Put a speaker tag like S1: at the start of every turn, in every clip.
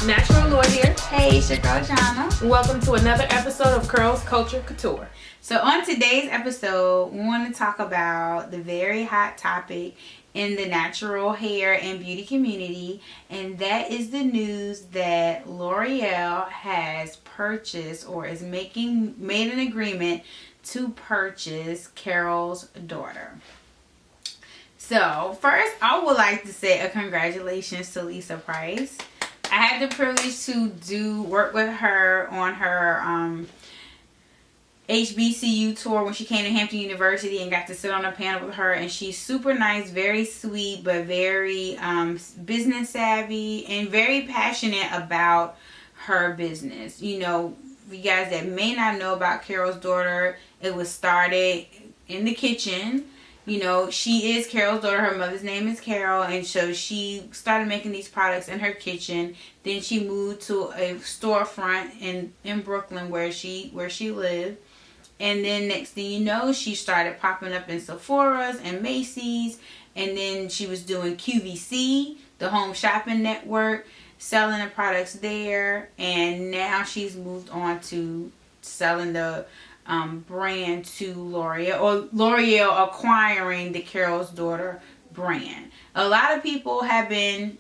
S1: Natural Lord here.
S2: Hey, it's your girl Jana.
S1: Welcome to another episode of Curls Culture Couture.
S2: So on today's episode, we want to talk about the very hot topic in the natural hair and beauty community, and that is the news that L'Oreal has purchased or is made an agreement to purchase Carol's daughter. So first, I would like to say a congratulations to Lisa Price. I had the privilege to work with her on her HBCU tour when she came to Hampton University and got to sit on a panel with her. And she's super nice, very sweet, but very business savvy and very passionate about her business. You know, for you guys that may not know about Carol's daughter, it was started in the kitchen. You know, she is Carol's daughter. Her mother's name is Carol. And so she started making these products in her kitchen. Then she moved to a storefront in Brooklyn where she lived. And then next thing you know, she started popping up in Sephora's and Macy's. And then she was doing QVC, the Home Shopping Network, selling the products there. And now she's moved on to selling the brand to L'Oreal, or L'Oreal acquiring the Carol's daughter brand. A lot of people have been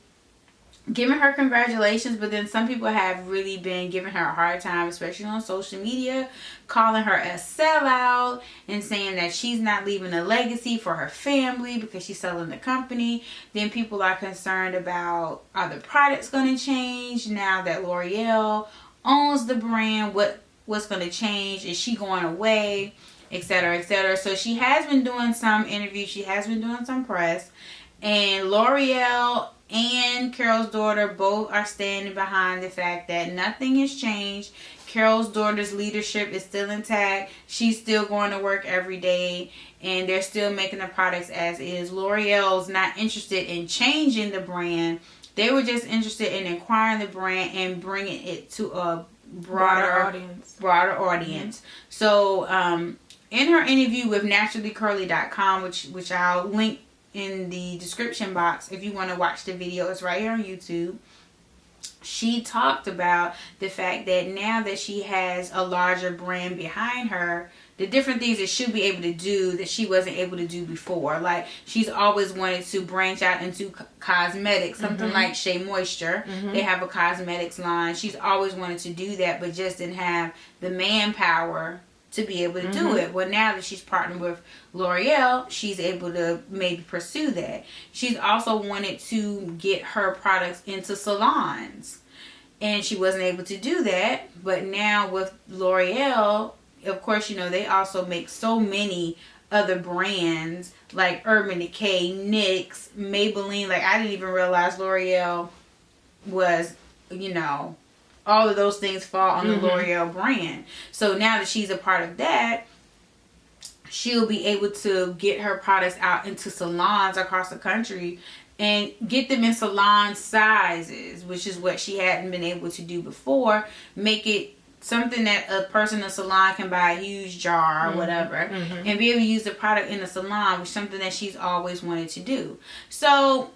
S2: giving her congratulations, but then some people have really been giving her a hard time, especially on social media, calling her a sellout and saying that she's not leaving a legacy for her family because she's selling the company. Then people are concerned about, are the products going to change now that L'Oreal owns the brand? What's going to change? Is she going away? Etc., etc. So she has been doing some interviews. She has been doing some press. And L'Oreal and Carol's daughter both are standing behind the fact that nothing has changed. Carol's daughter's leadership is still intact. She's still going to work every day. And they're still making the products as is. L'Oreal's not interested in changing the brand. They were just interested in acquiring the brand and bringing it to a broader audience. Mm-hmm. So in her interview with naturallycurly.com, which I'll link in the description box if you want to watch the video, it's right here on YouTube. She talked about the fact that now that she has a larger brand behind her, the different things that she'll be able to do that she wasn't able to do before. Like, she's always wanted to branch out into cosmetics, something like Shea Moisture. They have a cosmetics line. She's always wanted to do that, but just didn't have the manpower to be able to do it. Well, now that she's partnered with L'Oreal, she's able to maybe pursue that. She's also wanted to get her products into salons, and she wasn't able to do that. But now with L'Oreal, of course, you know, they also make so many other brands like Urban Decay, NYX, Maybelline. Like, I didn't even realize L'Oreal was, you know, all of those things fall on the L'Oreal brand. So now that she's a part of that, she'll be able to get her products out into salons across the country and get them in salon sizes, which is what she hadn't been able to do before. Make it something that a person in a salon can buy a huge jar or whatever and be able to use the product in a salon, which is something that she's always wanted to do. So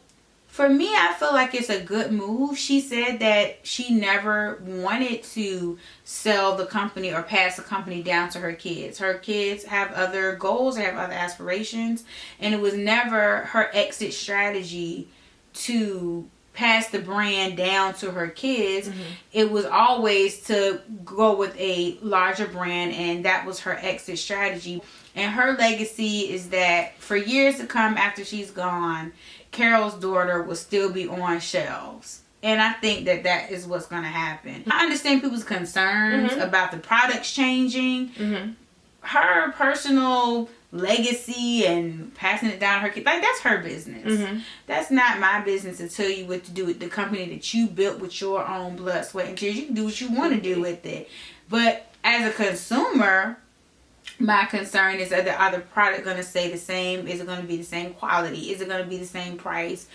S2: for me, I feel like it's a good move. She said that she never wanted to sell the company or pass the company down to her kids. Her kids have other goals, they have other aspirations, and it was never her exit strategy to pass the brand down to her kids. It was always to go with a larger brand, and that was her exit strategy. And her legacy is that for years to come after she's gone, Carol's daughter will still be on shelves. And I think that that is what's going to happen. I understand people's concerns about the products changing. Her personal legacy and passing it down to her kids, like, that's her business. That's not my business to tell you what to do with the company that you built with your own blood, sweat, and tears. You can do what you want to do with it. But as a consumer, my concern is that are the product going to stay the same? Is it going to be the same quality? Is it going to be the same price?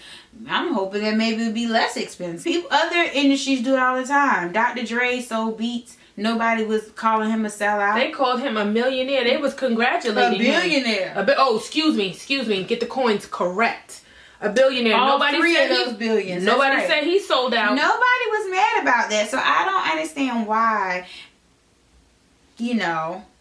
S2: I'm hoping that maybe it'll be less expensive. Other industries do it all the time. Dr. Dre sold Beats. Nobody was calling him a sellout.
S1: They called him a millionaire. They was congratulating him.
S2: A billionaire.
S1: Excuse me. Get the coins correct. a billionaire.
S2: All
S1: Nobody
S2: three
S1: said
S2: of those billions.
S1: Nobody
S2: That's right.
S1: said he sold out.
S2: Nobody was mad about that. So I don't understand why,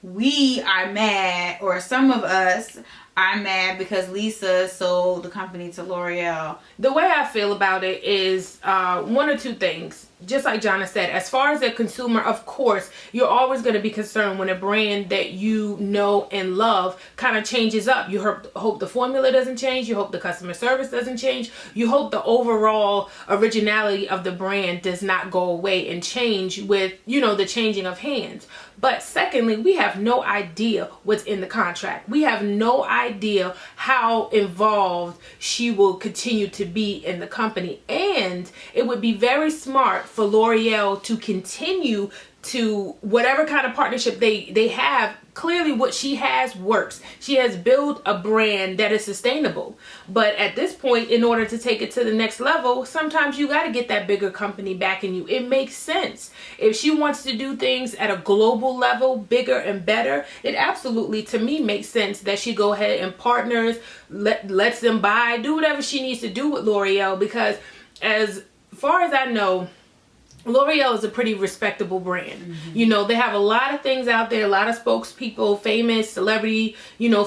S2: we are mad, or some of us are mad because Lisa sold the company to L'Oreal.
S1: The way I feel about it is one or two things. Just like Jonna said, as far as a consumer, of course, you're always going to be concerned when a brand that you know and love kind of changes up. You hope the formula doesn't change. You hope the customer service doesn't change. You hope the overall originality of the brand does not go away and change with, the changing of hands. But secondly, we have no idea what's in the contract. We have no idea how involved she will continue to be in the company. And it would be very smart for L'Oreal to continue to whatever kind of partnership they have. Clearly what she has works. She has built a brand that is sustainable. But at this point, in order to take it to the next level, sometimes you got to get that bigger company backing you. It makes sense. If she wants to do things at a global level, bigger and better, it absolutely, to me, makes sense that she go ahead and partners, lets them buy, do whatever she needs to do with L'Oreal, because as far as I know, L'Oreal is a pretty respectable brand. Mm-hmm. They have a lot of things out there, a lot of spokespeople, famous celebrity,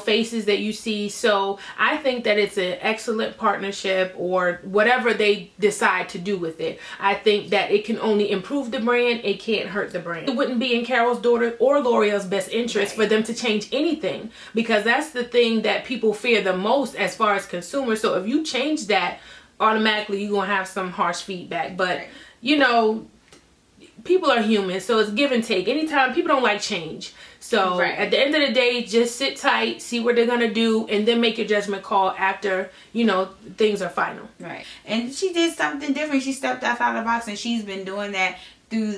S1: faces that you see. So I think that it's an excellent partnership, or whatever they decide to do with it. I think that it can only improve the brand. It can't hurt the brand. It wouldn't be in Carol's daughter or L'Oreal's best interest for them to change anything, because that's the thing that people fear the most as far as consumers. So if you change that, automatically you're going to have some harsh feedback. But people are human, so it's give and take. Anytime, people don't like change. So at the end of the day, just sit tight, see what they're going to do, and then make your judgment call after, things are final.
S2: Right. And she did something different. She stepped outside the box, and she's been doing that through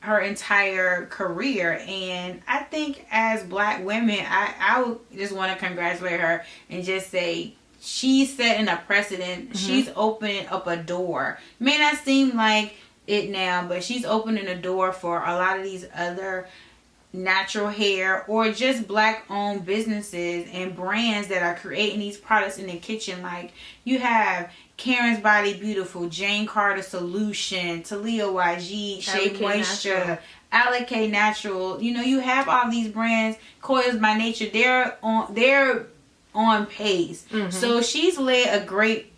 S2: her entire career. And I think as Black women, I would just want to congratulate her and just say, she's setting a precedent. Mm-hmm. She's opening up a door. May not seem like it now, but she's opening a door for a lot of these other natural hair or just Black owned businesses and brands that are creating these products in the kitchen. Like, you have Karen's Body Beautiful, Jane Carter Solution, Talia YG, Shea Moisture, Alec Natural. You have all these brands. Coils by Nature, they're on pace. Mm-hmm. So she's laid a great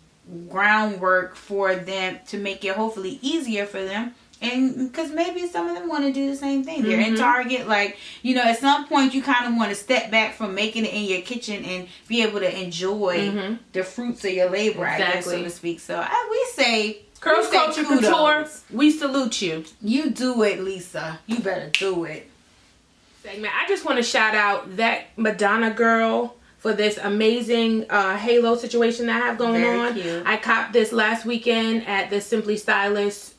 S2: groundwork for them to make it hopefully easier for them, and because maybe some of them want to do the same thing. They're in Target, at some point you kind of want to step back from making it in your kitchen and be able to enjoy the fruits of your labor, I guess, so to speak. So we say
S1: Curls Culture Couture, we salute you.
S2: You do it, Lisa. You better do it.
S1: Segment. I just want to shout out that Madonna girl for this amazing halo situation that I have going on. Cute. I copped this last weekend at the Simply Stylish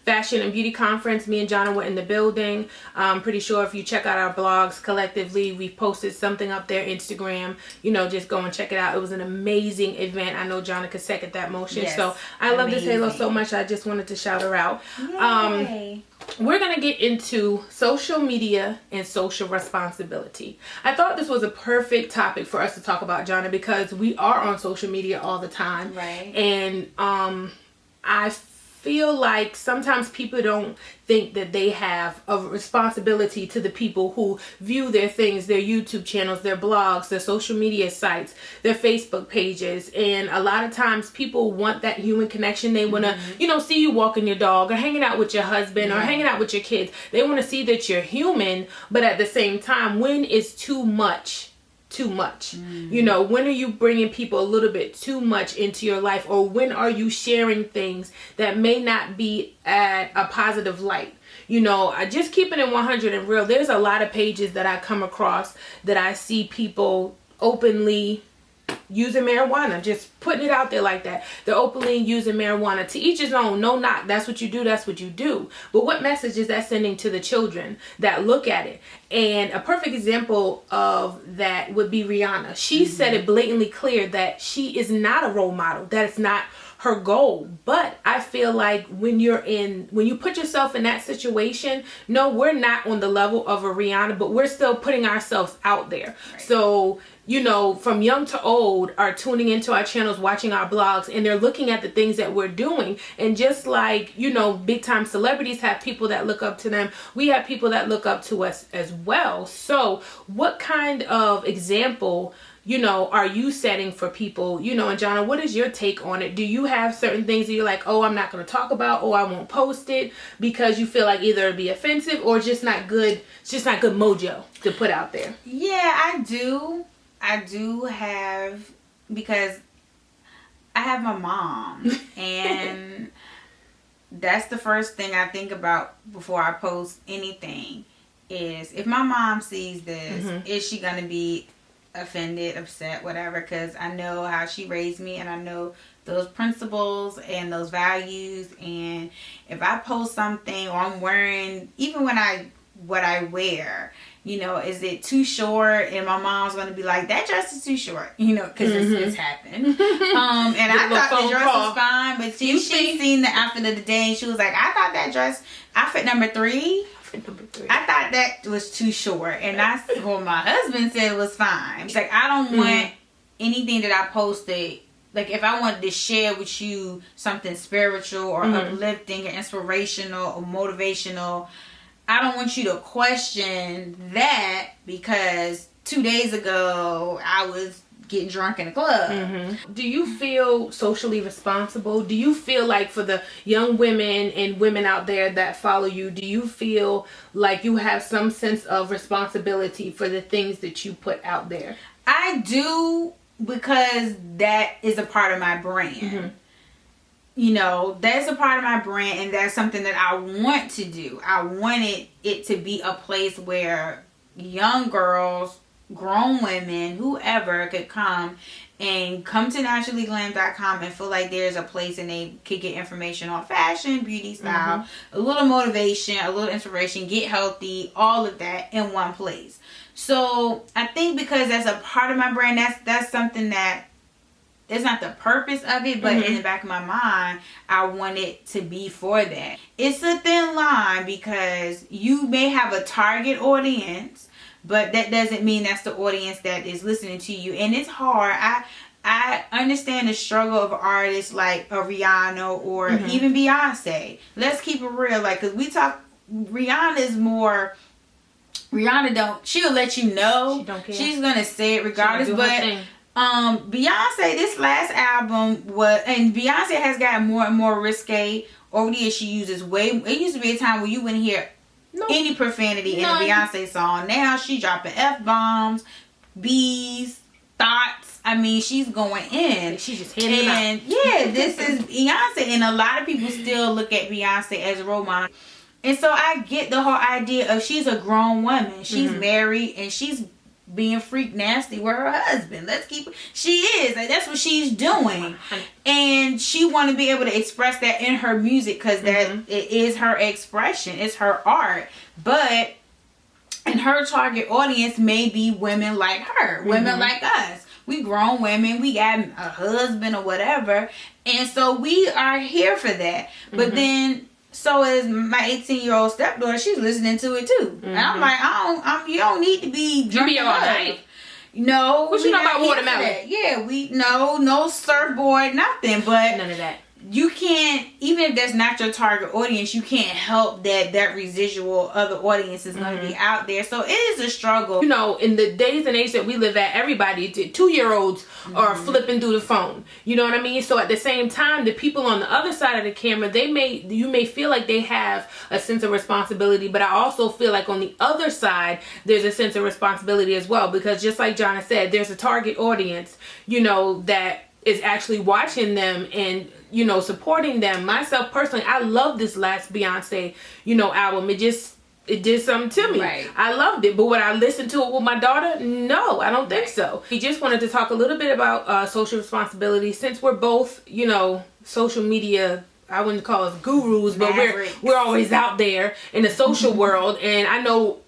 S1: fashion and beauty conference. Me and Jonna were in the building. I'm pretty sure if you check out our blogs collectively, we posted something up there, Instagram, just go and check it out. It was an amazing event. I know Jonna could second that motion. Yes, so I love this halo so much. I just wanted to shout her out. Yay. We're going to get into social media and social responsibility. I thought this was a perfect topic for us to talk about, Jonna, because we are on social media all the time.
S2: Right.
S1: And I feel like sometimes people don't think that they have a responsibility to the people who view their things, their YouTube channels, their blogs, their social media sites, their Facebook pages. And a lot of times people want that human connection. They want to, see you walking your dog or hanging out with your husband or hanging out with your kids. They want to see that you're human, but at the same time, when is too much? When are you bringing people a little bit too much into your life, or when are you sharing things that may not be at a positive light? Just keeping it 100 and real, there's a lot of pages that I come across that I see people openly using marijuana, just putting it out there like that. They're openly using marijuana. To each his own, no knock. That's what you do. That's what you do. But what message is that sending to the children that look at it? And a perfect example of that would be Rihanna. She said it blatantly clear that she is not a role model. That it's not her goal. But I feel like when you put yourself in that situation, no, we're not on the level of a Rihanna, but we're still putting ourselves out there. Right. So you know, from young to old are tuning into our channels, watching our blogs, and they're looking at the things that we're doing. And just like, you know, big time celebrities have people that look up to them, we have people that look up to us as well. So what kind of example, you know, are you setting for people? You know, and Jonna, what is your take on it? Do you have certain things that you're like, oh, I'm not going to talk about, or I won't post it because you feel like either it'll be offensive or just not good, it's just not good mojo to put out there?
S2: Yeah, I do have, because I have my mom and that's the first thing I think about before I post anything is, if my mom sees this, is she going to be offended, upset, whatever? Because I know how she raised me and I know those principles and those values. And if I post something, or I'm wearing, even what I wear, you know, is it too short? And my mom's going to be like, that dress is too short, you know, because it's happened. And I thought the dress was fine, but she seen the outfit of the day and she was like, I thought that dress, outfit number 3, I thought that was too short. And that's what my husband said was fine. He's like, I don't want anything that I posted, like if I wanted to share with you something spiritual or uplifting or inspirational or motivational, I don't want you to question that because 2 days ago I was getting drunk in a club.
S1: Do you feel socially responsible? Do you feel like, for the young women and women out there that follow you, do you feel like you have some sense of responsibility for the things that you put out there?
S2: I do, because that is a part of my brand. You know, that's a part of my brand, and that's something that I want to do. I wanted it to be a place where young girls, grown women, whoever could come to naturallyglam.com and feel like there's a place and they could get information on fashion, beauty, style, a little motivation, a little inspiration, get healthy, all of that in one place. So I think because that's a part of my brand, that's something that, it's not the purpose of it, but in the back of my mind, I want it to be for that. It's a thin line because you may have a target audience, but that doesn't mean that's the audience that is listening to you. And it's hard. I understand the struggle of artists like a Rihanna or even Beyonce. Let's keep it real. Like, because we talk, Rihanna's more... she'll let you know. She don't care. She's going to say it regardless, but... Beyonce, this last album and Beyonce has gotten more and more risque over the years. She uses it used to be a time where you wouldn't hear any profanity in a Beyonce song. Now she's dropping F-bombs, B's, thoughts. I mean, she's going in.
S1: She's just hitting them out.
S2: Yeah, this is Beyonce, and a lot of people still look at Beyonce as a role model. And so I get the whole idea of, she's a grown woman. She's married and she's being freak nasty with her husband. She is. Like, that's what she's doing. And she want to be able to express that in her music, because that it is her expression. It's her art. But, and her target audience may be women like her. Women like us. We grown women. We got a husband or whatever. And so we are here for that. But then... so is my 18-year-old stepdaughter. She's listening to it too, and I'm like, you don't need to be drinking. You be all night. No,
S1: what you know about watermelon?
S2: Yeah, no surfboard, nothing. But
S1: none of that.
S2: You can't, even if that's not your target audience, you can't help that residual other audience is going to be out there. So it is a struggle.
S1: You know, in the days and age that we live at, everybody, 2-year-olds are flipping through the phone. You know what I mean? So at the same time, the people on the other side of the camera, you may feel like they have a sense of responsibility, but I also feel like on the other side, there's a sense of responsibility as well, because just like Jonna said, there's a target audience, you know, that is actually watching them and, you know, supporting them. Myself personally, I love this last Beyonce, you know, album. It did something to me.
S2: Right.
S1: I loved it. But would I listen to it with my daughter? No, I don't think so. We just wanted to talk a little bit about social responsibility, since we're both, you know, social media, I wouldn't call us gurus, but we're always out there in the social world. And I know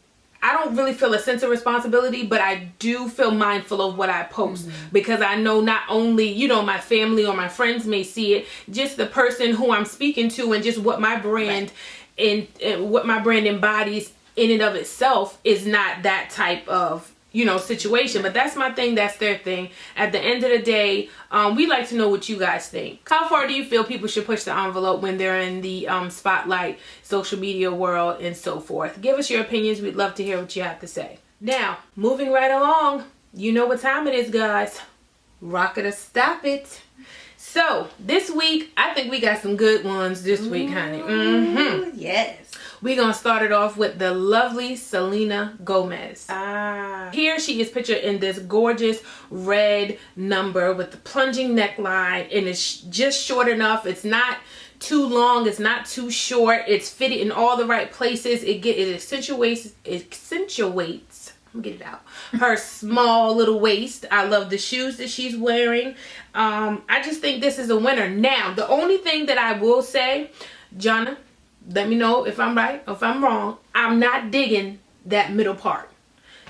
S1: I don't really feel a sense of responsibility, but I do feel mindful of what I post, because I know not only, you know, my family or my friends may see it, just the person who I'm speaking to, and just what my brand and what my brand embodies in and of itself is not that type of you know, situation. But that's my thing, that's their thing. At the end of the day, we like to know what you guys think. How far do you feel people should push the envelope when they're in the spotlight, social media world, and so forth? Give us your opinions. We'd love to hear what you have to say. Now, moving right along, you know what time it is, guys. Rock it or stop it. So this week, I think we got some good ones this week, honey.
S2: Yes.
S1: We're going to start it off with the lovely Selena Gomez. Here she is pictured in this gorgeous red number with the plunging neckline, and it's just short enough. It's not too long. It's not too short. It's fitted in all the right places. It accentuates, I'm gonna get it out, her small little waist. I love the shoes that she's wearing. I just think this is a winner. Now, the only thing that I will say, Jonna, let me know if I'm right or if I'm wrong. I'm not digging that middle part.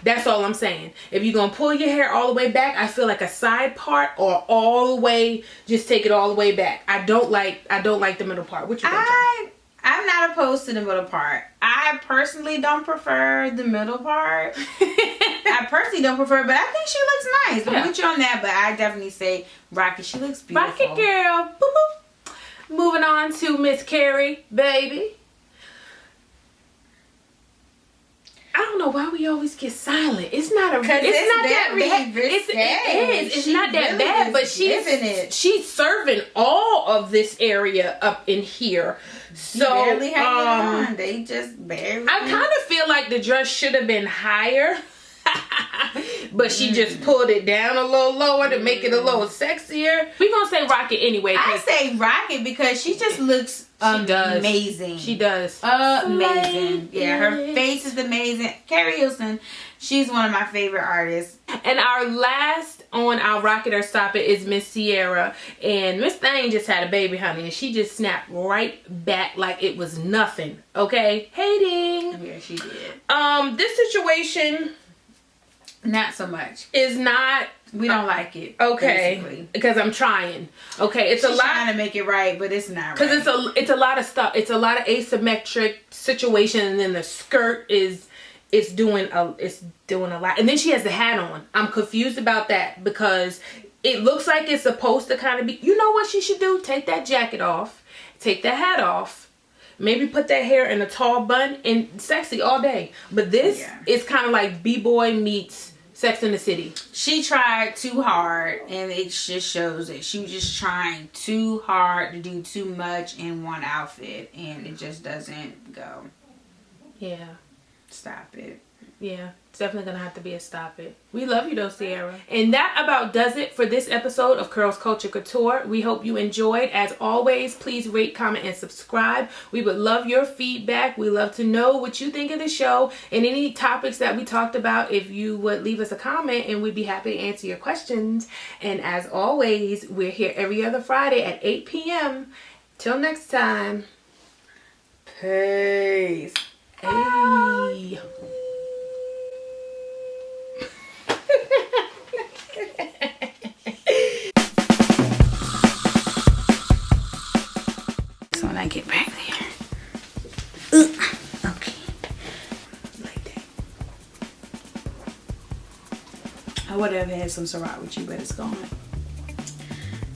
S1: That's all I'm saying. If you're gonna pull your hair all the way back, I feel like a side part, or all the way, just take it all the way back. I don't like the middle part. What you think, Jonna?
S2: I'm not opposed to the middle part. I personally don't prefer the middle part. I personally don't prefer it, but I think she looks nice. I'm with you on that, but I definitely say rock it. She looks beautiful.
S1: Rock it, girl. Boop, boop. Moving on to Miss Carrie, baby. I don't know why we always get silent. It's not that bad. It is. It's not that bad, but she's serving all of this area up in here. So
S2: barely hanging on. They just barely.
S1: I kind of feel like the dress should have been higher. But she just pulled it down a little lower to make it a little sexier. We're going to say rock it anyway.
S2: I say rock it because she just looks amazing.
S1: She does.
S2: Amazing. Yeah, her face is amazing. Carrie Hilson, she's one of my favorite artists.
S1: And our last on our Rock It or Stop It is Miss Sierra. And Miss Thing just had a baby, honey. And she just snapped right back like it was nothing. Okay? Hating.
S2: Yeah, she did.
S1: This situation...
S2: Not so much.
S1: Is not.
S2: We don't like it.
S1: Okay.
S2: Basically.
S1: Because I'm trying. Okay. It's
S2: She's
S1: a lot.
S2: Trying to make it right, but it's not.
S1: Because
S2: right.
S1: it's a lot of stuff. It's a lot of asymmetric situation, and then the skirt is doing a lot, and then she has the hat on. I'm confused about that because it looks like it's supposed to kind of be. You know what she should do? Take that jacket off. Take that hat off. Maybe put that hair in a tall bun and sexy all day. But this is kind of like B-Boy meets Sex in the City.
S2: She tried too hard, and it just shows that she was just trying too hard to do too much in one outfit, and it just doesn't go.
S1: Yeah.
S2: Stop it.
S1: Yeah. It's definitely going to have to be a stop it. We love you though, Sierra. And that about does it for this episode of Curls Culture Couture. We hope you enjoyed. As always, please rate, comment, and subscribe. We would love your feedback. We love to know what you think of the show and any topics that we talked about. If you would leave us a comment, and we'd be happy to answer your questions. And as always, we're here every other Friday at 8 p.m. Till next time.
S2: Peace.
S1: Hey.
S2: So when I get back there. Okay. Like that. I would have had some Ciroc with you, but it's gone.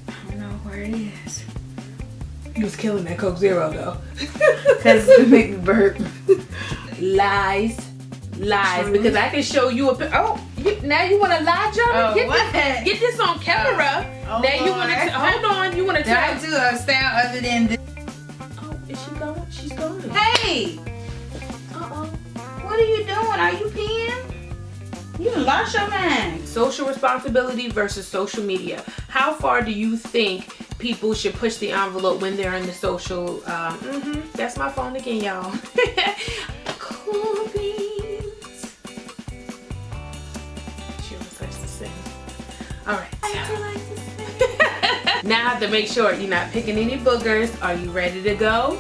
S2: I don't know where it is.
S1: You was killing that Coke Zero though.
S2: Because it make me burp.
S1: Lies. Because I can show you a now you want to lie, Johnny? Get this on camera. Now you want to hold on. You want to
S2: tell? I do a sound other than this.
S1: Oh, is she gone? She's gone.
S2: Hey. What are you doing? Are you peeing? You lost your mind.
S1: Social responsibility versus social media. How far do you think people should push the envelope when they're in the social? That's my phone again, y'all. Cool beans. She always likes to sing. All right. Now I have to make sure you're not picking any boogers. Are you ready to go?